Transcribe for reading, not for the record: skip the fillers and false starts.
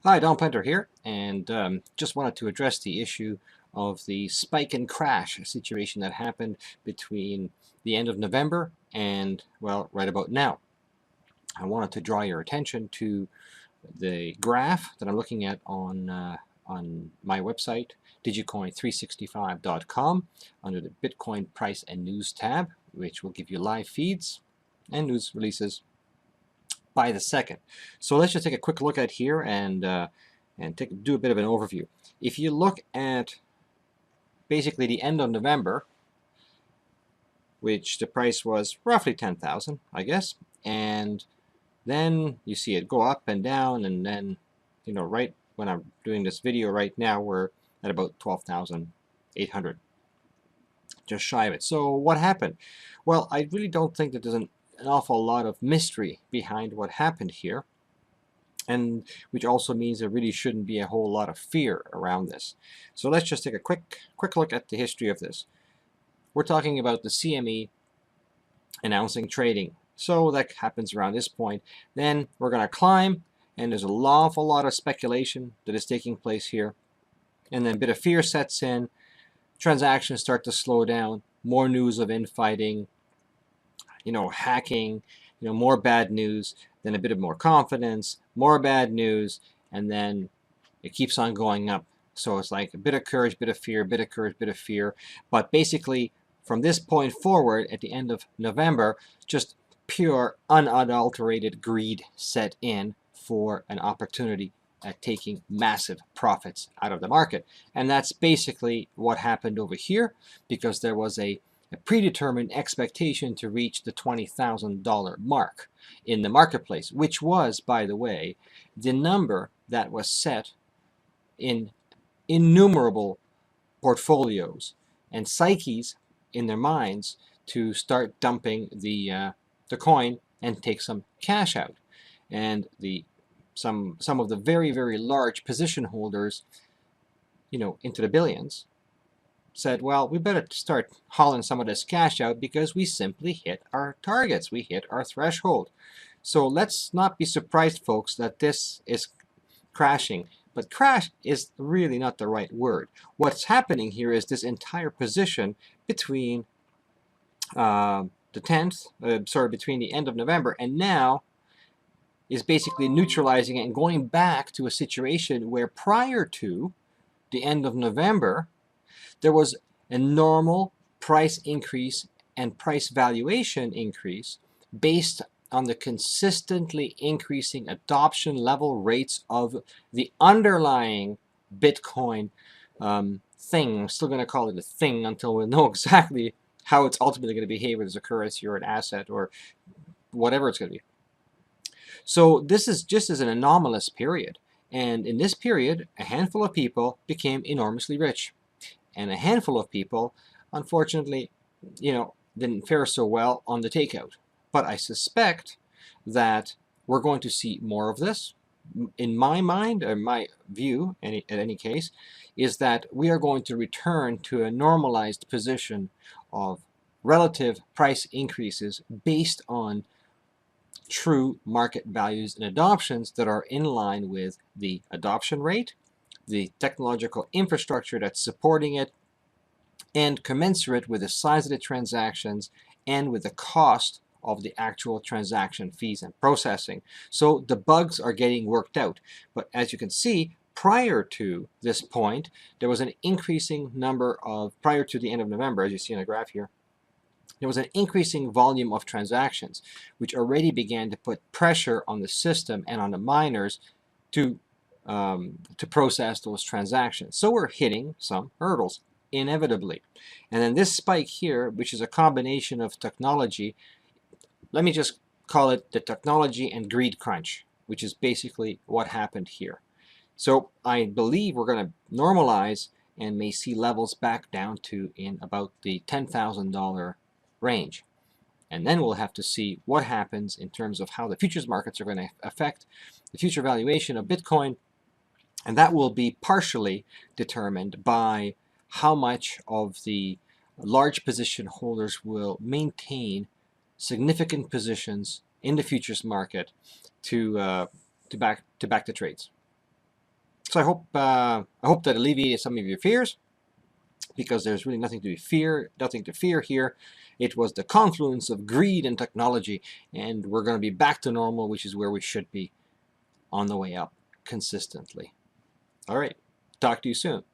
Hi, Don Plenter here, and just wanted to address the issue of the spike and crash situation that happened between the end of November and, well, right about now. I wanted to draw your attention to the graph that I'm looking at on my website, digicoin365.com, under the Bitcoin Price and News tab, which will give you live feeds and news releases by the second. So let's just take a quick look at here and do a bit of an overview. If you look at basically the end of November, which the price was roughly 10,000, I guess, and then you see it go up and down, and then, right when I'm doing this video right now, we're at about 12,800, just shy of it. So what happened? Well, I really don't think that there's an awful lot of mystery behind what happened here, and which also means there really shouldn't be a whole lot of fear around this. So let's just take a quick look at the history of this. We're talking about the CME announcing trading. So that happens around this point. Then we're going to climb, and there's an awful lot of speculation that is taking place here. And then a bit of fear sets in, transactions start to slow down, more news of infighting, hacking, more bad news, then a bit of more confidence, more bad news, and then it keeps on going up. So it's like a bit of courage, bit of fear, bit of courage, bit of fear. But basically, from this point forward, at the end of November, just pure, unadulterated greed set in for an opportunity at taking massive profits out of the market. And that's basically what happened over here, because there was a predetermined expectation to reach the $20,000 mark in the marketplace, which was, by the way, the number that was set in innumerable portfolios and psyches in their minds to start dumping the coin and take some cash out. And some of the very, very large position holders, into the billions, said, well, we better start hauling some of this cash out because we simply hit our targets. We hit our threshold. So let's not be surprised, folks, that this is crashing. But crash is really not the right word. What's happening here is this entire position between the 10th, between the end of November and now is basically neutralizing it and going back to a situation where prior to the end of November, there was a normal price increase and price valuation increase based on the consistently increasing adoption level rates of the underlying Bitcoin thing. I'm still going to call it a thing until we know exactly how it's ultimately going to behave as a currency or an asset or whatever it's going to be. So this is just as an anomalous period. And in this period, a handful of people became enormously rich. And a handful of people, unfortunately, didn't fare so well on the takeout. But I suspect that we're going to see more of this. In my mind, or my view, in any case, is that we are going to return to a normalized position of relative price increases based on true market values and adoptions that are in line with the adoption rate, the technological infrastructure that's supporting it, and commensurate with the size of the transactions and with the cost of the actual transaction fees and processing. So the bugs are getting worked out. But as you can see, prior to this point, there was an increasing number of, prior to the end of November, as you see on the graph here, there was an increasing volume of transactions, which already began to put pressure on the system and on the miners to process those transactions. So we're hitting some hurdles, inevitably. And then this spike here, which is a combination of technology, let me just call it the technology and greed crunch, which is basically what happened here. So I believe we're going to normalize and may see levels back down to in about the $10,000 range. And then we'll have to see what happens in terms of how the futures markets are going to affect the future valuation of Bitcoin. And that will be partially determined by how much of the large position holders will maintain significant positions in the futures market to back the trades. So I hope that alleviated some of your fears, because there's really nothing to fear here. It was the confluence of greed and technology, and we're going to be back to normal, which is where we should be, on the way up consistently. All right, talk to you soon.